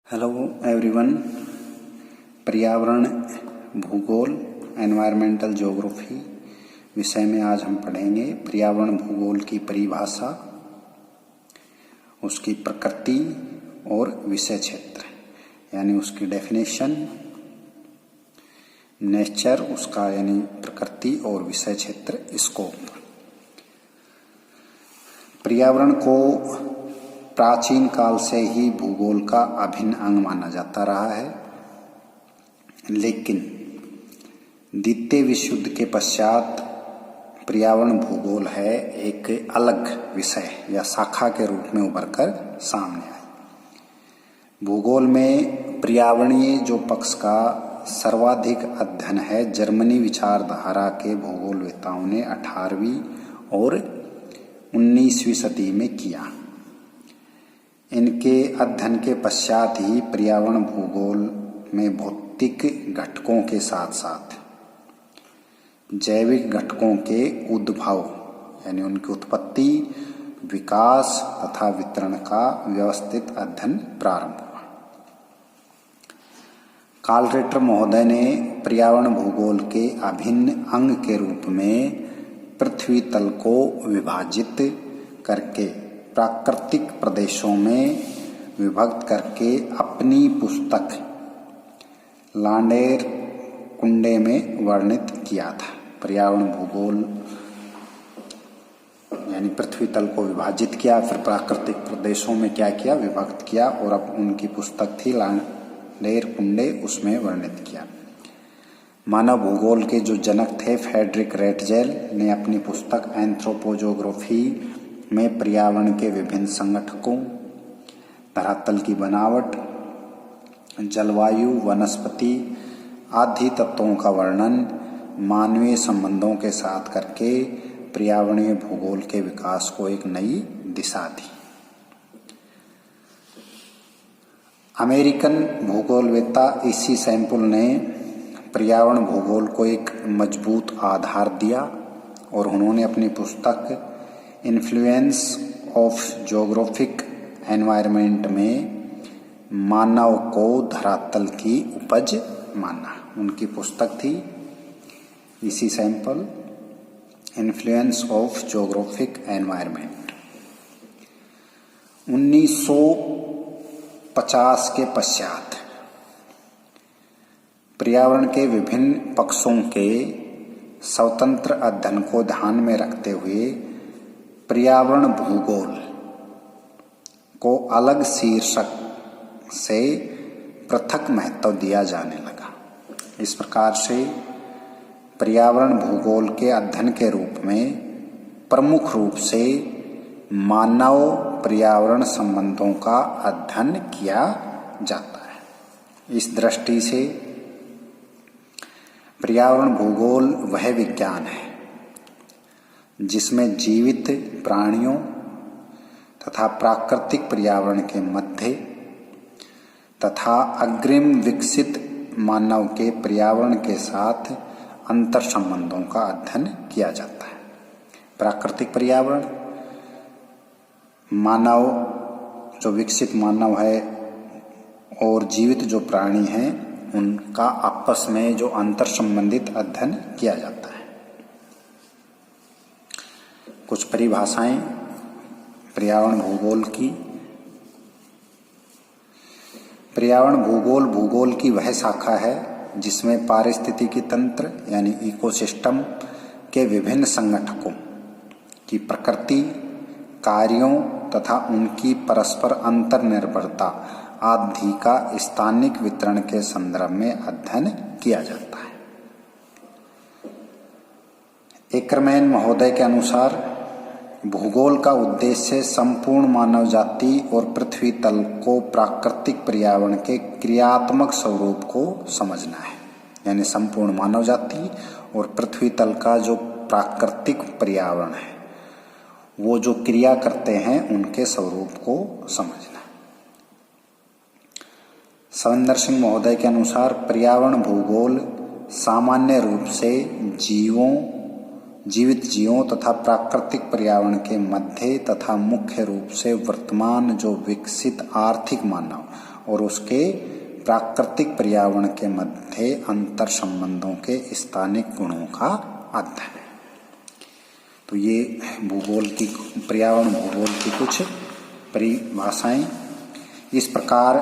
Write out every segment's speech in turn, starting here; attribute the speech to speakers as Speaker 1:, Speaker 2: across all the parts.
Speaker 1: Hello everyone. पर्यावरण भूगोल environmental geography विषय में आज हम पढ़ेंगे पर्यावरण भूगोल की परिभाषा, उसकी प्रकृति और विषय क्षेत्र यानी उसकी डेफिनेशन, नेचर उसका यानी प्रकृति और विषय क्षेत्र स्कोप। पर्यावरण को प्राचीन काल से ही भूगोल का अभिन्न अंग माना जाता रहा है, लेकिन द्वितीय विश्व युद्ध के पश्चात पर्यावरण भूगोल है एक अलग विषय या शाखा के रूप में उभरकर सामने आया। भूगोल में पर्यावरणीय जो पक्ष का सर्वाधिक अध्ययन है जर्मनी विचारधारा के भूगोलवेत्ताओं ने 18वीं और 19वीं सदी में किया। इनके अध्ययन के पश्चात ही पर्यावरण भूगोल में भौतिक घटकों के साथ साथ जैविक घटकों के उद्भव यानी उनकी उत्पत्ति, विकास तथा वितरण का व्यवस्थित अध्ययन प्रारंभ हुआ। कार्ल रिटर महोदय ने पर्यावरण भूगोल के अभिन्न अंग के रूप में पृथ्वी तल को विभाजित करके प्राकृतिक प्रदेशों में विभक्त करके अपनी पुस्तक लांडेर कुंडे में वर्णित किया था। पर्यावरण भूगोल यानी पृथ्वी तल को विभाजित किया, फिर प्राकृतिक प्रदेशों में क्या किया, विभक्त किया, और अब उनकी पुस्तक थी लांडेर कुंडे, उसमें वर्णित किया। मानव भूगोल के जो जनक थे फ्रेडरिक रेटजेल ने अपनी पुस्तक एंथ्रोपोजोग्राफी में पर्यावरण के विभिन्न संगठकों, धरातल की बनावट, जलवायु, वनस्पति आदि तत्वों का वर्णन मानवीय संबंधों के साथ करके पर्यावरणीय भूगोल के विकास को एक नई दिशा दी। अमेरिकन भूगोलवेत्ता इसी सैम्पल ने पर्यावरण भूगोल को एक मजबूत आधार दिया और उन्होंने अपनी पुस्तक इन्फ्लुएंस ऑफ ज्योग्राफिक एनवायरनमेंट में मानव को धरातल की उपज माना। उनकी पुस्तक थी इसी sample influence of geographic environment. 1950 के पश्चात पर्यावरण के विभिन्न पक्षों के स्वतंत्र अध्ययन को ध्यान में रखते हुए पर्यावरण भूगोल को अलग शीर्षक से पृथक महत्व दिया जाने लगा। इस प्रकार से पर्यावरण भूगोल के अध्ययन के रूप में प्रमुख रूप से मानव पर्यावरण संबंधों का अध्ययन किया जाता है। इस दृष्टि से पर्यावरण भूगोल वह विज्ञान है जिसमें जीवित प्राणियों तथा प्राकृतिक पर्यावरण के मध्य तथा अग्रिम विकसित मानव के पर्यावरण के साथ अंतर संबंधों का अध्ययन किया जाता है। प्राकृतिक पर्यावरण, मानव जो विकसित मानव है और जीवित जो प्राणी हैं उनका आपस में जो अंतर संबंधित अध्ययन किया जाता है। कुछ परिभाषाएं पर्यावरण भूगोल की। पर्यावरण भूगोल भूगोल की वह शाखा है जिसमें पारिस्थितिकी तंत्र यानी इकोसिस्टम के विभिन्न संगठकों की प्रकृति, कार्यों तथा उनकी परस्पर अंतर निर्भरता आदि का स्थानिक वितरण के संदर्भ में अध्ययन किया जाता है। एकरमैन महोदय के अनुसार भूगोल का उद्देश्य संपूर्ण मानव जाति और पृथ्वी तल को प्राकृतिक पर्यावरण के क्रियात्मक स्वरूप को समझना है। यानी संपूर्ण मानव जाति और पृथ्वी तल का जो प्राकृतिक पर्यावरण है वो जो क्रिया करते हैं उनके स्वरूप को समझना। सविंदर सिंह महोदय के अनुसार पर्यावरण भूगोल सामान्य रूप से जीवित जीवों तथा प्राकृतिक पर्यावरण के मध्य तथा मुख्य रूप से वर्तमान जो विकसित आर्थिक मानव और उसके प्राकृतिक पर्यावरण के मध्य अंतर संबंधों के स्थानिक गुणों का अध्ययन। तो ये पर्यावरण भूगोल की कुछ परिभाषाएं। इस प्रकार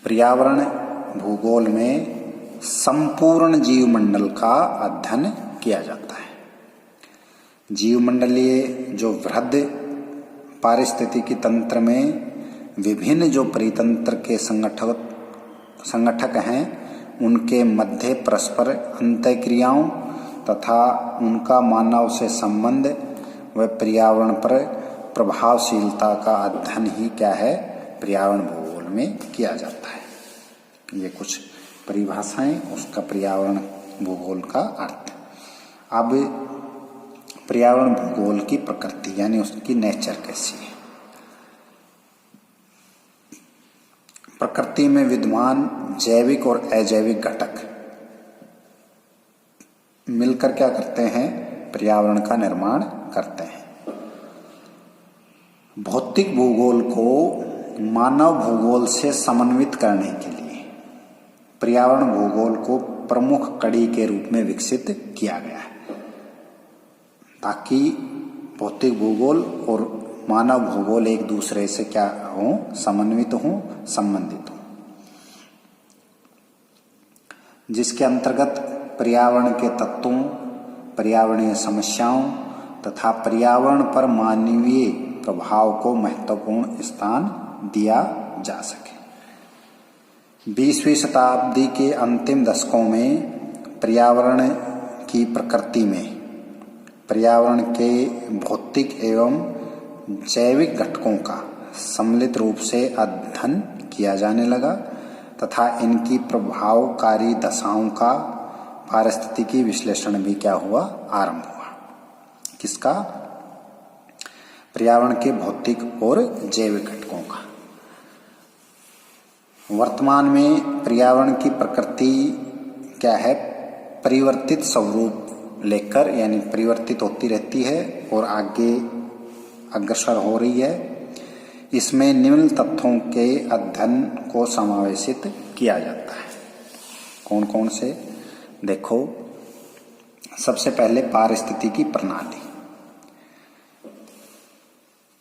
Speaker 1: पर्यावरण भूगोल में संपूर्ण जीवमंडल का अध्ययन किया जाता है। जीवमंडलीय जो वृहद पारिस्थितिकी तंत्र में विभिन्न जो परितंत्र के संगठक हैं, उनके मध्य परस्पर अंतःक्रियाओं तथा उनका मानव से संबंध व पर्यावरण पर प्रभावशीलता का अध्ययन ही क्या है, पर्यावरण भूगोल में किया जाता है। ये कुछ परिभाषाएं, उसका पर्यावरण भूगोल का अर्थ। अब पर्यावरण भूगोल की प्रकृति यानी उसकी नेचर कैसी है। प्रकृति में विद्यमान जैविक और अजैविक घटक मिलकर क्या करते हैं, पर्यावरण का निर्माण करते हैं। भौतिक भूगोल को मानव भूगोल से समन्वित करने के लिए पर्यावरण भूगोल को प्रमुख कड़ी के रूप में विकसित किया गया है, ताकि भौतिक भूगोल और मानव भूगोल एक दूसरे से क्या हो, समन्वित हो, संबंधित हो, जिसके अंतर्गत पर्यावरण के तत्वों, पर्यावरणीय समस्याओं तथा पर्यावरण पर मानवीय प्रभाव को महत्वपूर्ण स्थान दिया जा सके। 20वीं शताब्दी के अंतिम दशकों में पर्यावरण की प्रकृति में पर्यावरण के भौतिक एवं जैविक घटकों का सम्मिलित रूप से अध्ययन किया जाने लगा तथा इनकी प्रभावकारी दशाओं का पारिस्थितिकी विश्लेषण भी क्या हुआ, आरंभ हुआ। किसका? पर्यावरण के भौतिक और जैविक घटकों का। वर्तमान में पर्यावरण की प्रकृति क्या है, परिवर्तित स्वरूप लेकर यानी परिवर्तित होती रहती है और आगे अग्रसर हो रही है। इसमें निम्न तथ्यों के अध्ययन को समावेशित किया जाता है। कौन कौन से? देखो, सबसे पहले पारिस्थितिकी प्रणाली।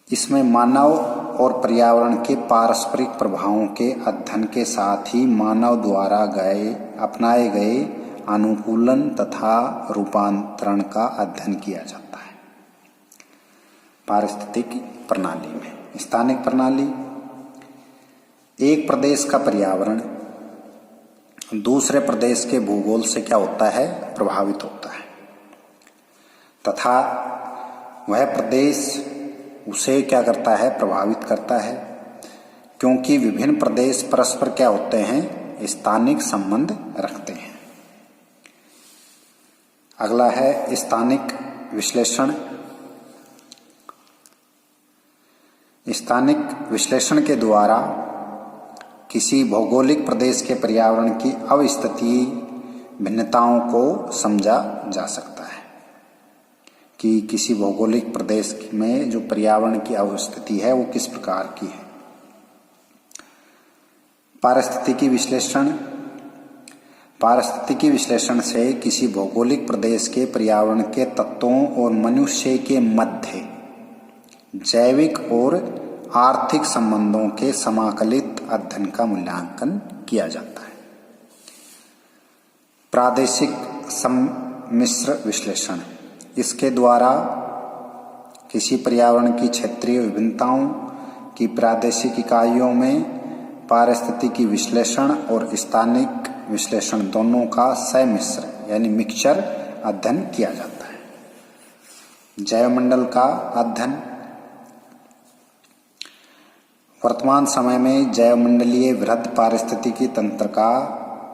Speaker 1: इसमें मानव और पर्यावरण के पारस्परिक प्रभावों के अध्ययन के साथ ही मानव द्वारा अपनाए गए अनुकूलन तथा रूपांतरण का अध्ययन किया जाता है। पारिस्थितिकी प्रणाली में स्थानिक प्रणाली, एक प्रदेश का पर्यावरण दूसरे प्रदेश के भूगोल से क्या होता है, प्रभावित होता है तथा वह प्रदेश उसे क्या करता है, प्रभावित करता है, क्योंकि विभिन्न प्रदेश परस्पर क्या होते हैं, स्थानिक संबंध रखते हैं। अगला है स्थानिक विश्लेषण। स्थानिक विश्लेषण के द्वारा किसी भौगोलिक प्रदेश के पर्यावरण की अवस्थितीय भिन्नताओं को समझा जा सकता है कि किसी भौगोलिक प्रदेश में जो पर्यावरण की अवस्थिति है वो किस प्रकार की है। पारिस्थितिकी विश्लेषण। पारिस्थितिकी विश्लेषण से किसी भौगोलिक प्रदेश के पर्यावरण के तत्वों और मनुष्य के मध्य जैविक और आर्थिक संबंधों के समाकलित अध्ययन का मूल्यांकन किया जाता है। प्रादेशिक सम्मिश्र विश्लेषण। इसके द्वारा किसी पर्यावरण की क्षेत्रीय विभिन्नताओं की प्रादेशिक इकाइयों में पारिस्थितिकी विश्लेषण और स्थानिक विश्लेषण दोनों का सम्मिश्र यानी मिक्सचर अध्ययन किया जाता है। जैवमंडल का अध्ययन। वर्तमान समय में जैवमंडलीय वृहद पारिस्थितिकी तंत्र का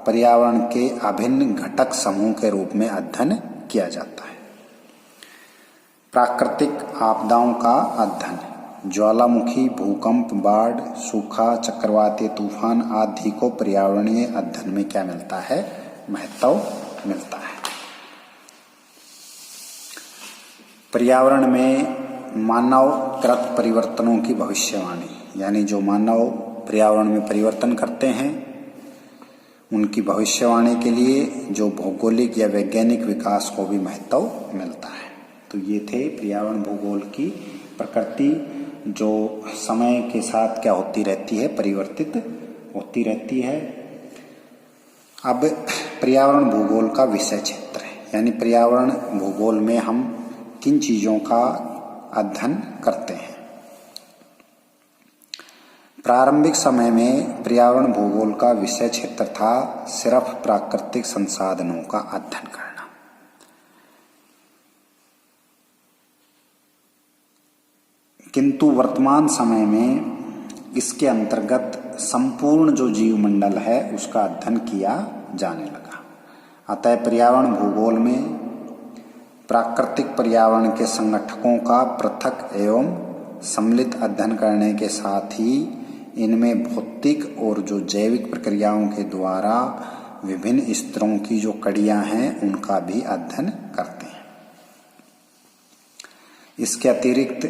Speaker 1: पर्यावरण के अभिन्न घटक समूह के रूप में अध्ययन किया जाता है। प्राकृतिक आपदाओं का अध्ययन। ज्वालामुखी, भूकंप, बाढ़, सूखा, चक्रवाती तूफान आदि को पर्यावरणीय अध्ययन में क्या मिलता है, महत्व मिलता है। पर्यावरण में मानवकृत परिवर्तनों की भविष्यवाणी, यानी जो मानव पर्यावरण में परिवर्तन करते हैं उनकी भविष्यवाणी के लिए जो भौगोलिक या वैज्ञानिक विकास को भी महत्व मिलता है। तो ये थे पर्यावरण भूगोल की प्रकृति, जो समय के साथ क्या होती रहती है, परिवर्तित होती रहती है। अब पर्यावरण भूगोल का विषय क्षेत्र है, यानी पर्यावरण भूगोल में हम किन चीजों का अध्ययन करते हैं। प्रारंभिक समय में पर्यावरण भूगोल का विषय क्षेत्र था सिर्फ प्राकृतिक संसाधनों का अध्ययन करना। किंतु वर्तमान समय में इसके अंतर्गत संपूर्ण जो जीवमंडल है उसका अध्ययन किया जाने लगा। अतः पर्यावरण भूगोल में प्राकृतिक पर्यावरण के संगठकों का पृथक एवं सम्मिलित अध्ययन करने के साथ ही इनमें भौतिक और जो जैविक प्रक्रियाओं के द्वारा विभिन्न स्तरों की जो कड़ियां हैं उनका भी अध्ययन करते हैं। इसके अतिरिक्त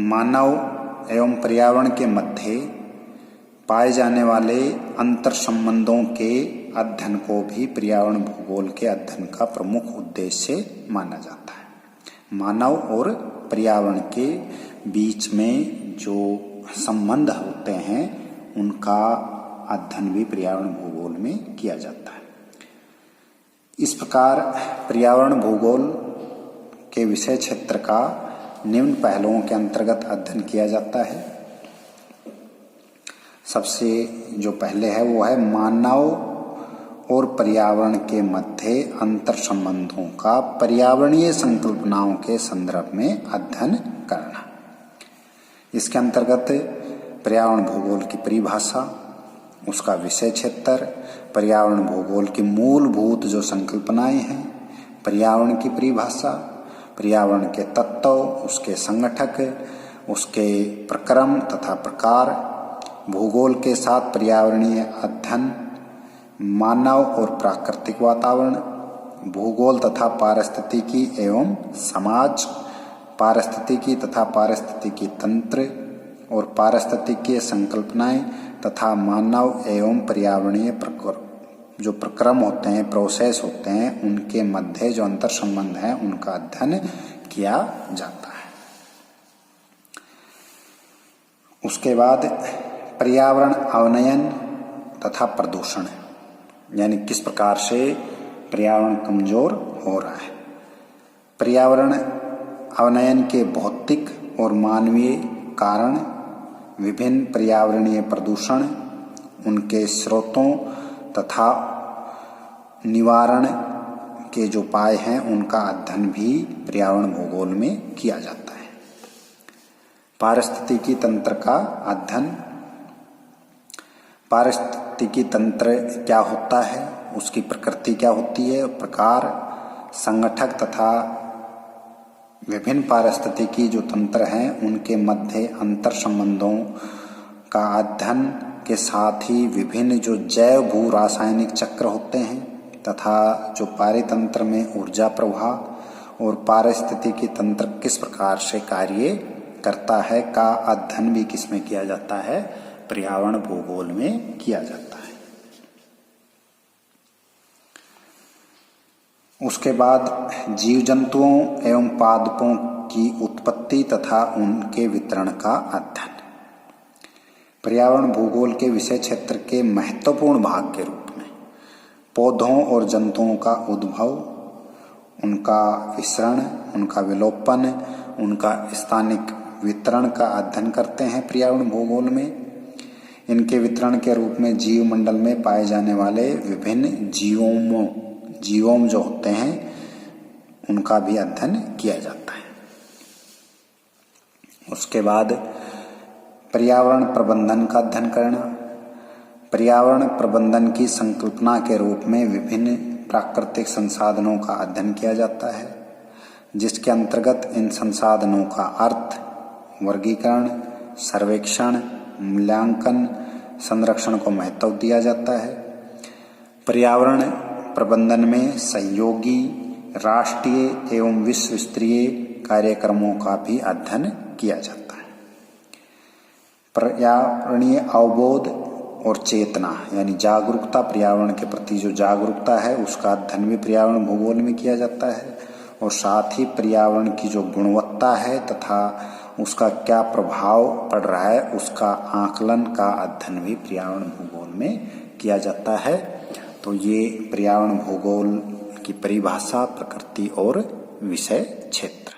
Speaker 1: मानव एवं पर्यावरण के मध्य पाए जाने वाले अंतर संबंधों के अध्ययन को भी पर्यावरण भूगोल के अध्ययन का प्रमुख उद्देश्य माना जाता है। मानव और पर्यावरण के बीच में जो संबंध होते हैं उनका अध्ययन भी पर्यावरण भूगोल में किया जाता है। इस प्रकार पर्यावरण भूगोल के विषय क्षेत्र का निम्न पहलुओं के अंतर्गत अध्ययन किया जाता है। सबसे जो पहले है वो है मानव और पर्यावरण के मध्य अंतर संबंधों का पर्यावरणीय संकल्पनाओं के संदर्भ में अध्ययन करना। इसके अंतर्गत पर्यावरण भूगोल की परिभाषा, उसका विषय क्षेत्र, पर्यावरण भूगोल की मूलभूत जो संकल्पनाएं हैं, पर्यावरण की परिभाषा, पर्यावरण के तत्व, उसके संगठक, उसके प्रक्रम तथा प्रकार, भूगोल के साथ पर्यावरणीय अध्ययन, मानव और प्राकृतिक वातावरण, भूगोल तथा पारिस्थितिकी एवं समाज, पारिस्थितिकी तथा पारिस्थितिकी तंत्र और पारिस्थितिकीय संकल्पनाएं तथा मानव एवं पर्यावरणीय जो प्रक्रम होते हैं, प्रोसेस होते हैं, उनके मध्य जो अंतर संबंध है उनका अध्ययन किया जाता है। उसके बाद पर्यावरण अवनयन तथा प्रदूषण, यानी किस प्रकार से पर्यावरण कमजोर हो रहा है। पर्यावरण अवनयन के भौतिक और मानवीय कारण, विभिन्न पर्यावरणीय प्रदूषण, उनके स्रोतों तथा निवारण के जो उपाय हैं उनका अध्ययन भी पर्यावरण भूगोल में किया जाता है। पारिस्थितिकी तंत्र का अध्ययन, पारिस्थितिकी तंत्र क्या होता है, उसकी प्रकृति क्या होती है, प्रकार, संगठक तथा विभिन्न पारिस्थितिकी जो तंत्र हैं उनके मध्य अंतर संबंधों का अध्ययन के साथ ही विभिन्न जो जैव भू रासायनिक चक्र होते हैं तथा जो पारितंत्र में ऊर्जा प्रवाह और पारिस्थितिकी तंत्र किस प्रकार से कार्य करता है का अध्ययन भी किसमें किया जाता है, पर्यावरण भूगोल में किया जाता है। उसके बाद जीव जंतुओं एवं पादपों की उत्पत्ति तथा उनके वितरण का अध्ययन। पर्यावरण भूगोल के विषय क्षेत्र के महत्वपूर्ण भाग के रूप में पौधों और जंतुओं का उद्भव, उनका विसरण, उनका विलोपन, उनका स्थानिक वितरण का अध्ययन करते हैं पर्यावरण भूगोल में। इनके वितरण के रूप में जीवमंडल में पाए जाने वाले विभिन्न जीवों जो होते हैं उनका भी अध्ययन किया जाता है। उसके बाद पर्यावरण प्रबंधन का अध्ययन करना। पर्यावरण प्रबंधन की संकल्पना के रूप में विभिन्न प्राकृतिक संसाधनों का अध्ययन किया जाता है, जिसके अंतर्गत इन संसाधनों का अर्थ, वर्गीकरण, सर्वेक्षण, मूल्यांकन, संरक्षण को महत्व दिया जाता है। पर्यावरण प्रबंधन में सहयोगी, राष्ट्रीय एवं विश्व स्तरीय कार्यक्रमों का भी अध्ययन किया जाता है। पर्यावरणीय अवबोध और चेतना यानी जागरूकता, पर्यावरण के प्रति जो जागरूकता है उसका अध्ययन भी पर्यावरण भूगोल में किया जाता है, और साथ ही पर्यावरण की जो गुणवत्ता है तथा उसका क्या प्रभाव पड़ रहा है उसका आकलन का अध्ययन भी पर्यावरण भूगोल में किया जाता है। तो ये पर्यावरण भूगोल की परिभाषा, प्रकृति और विषय क्षेत्र।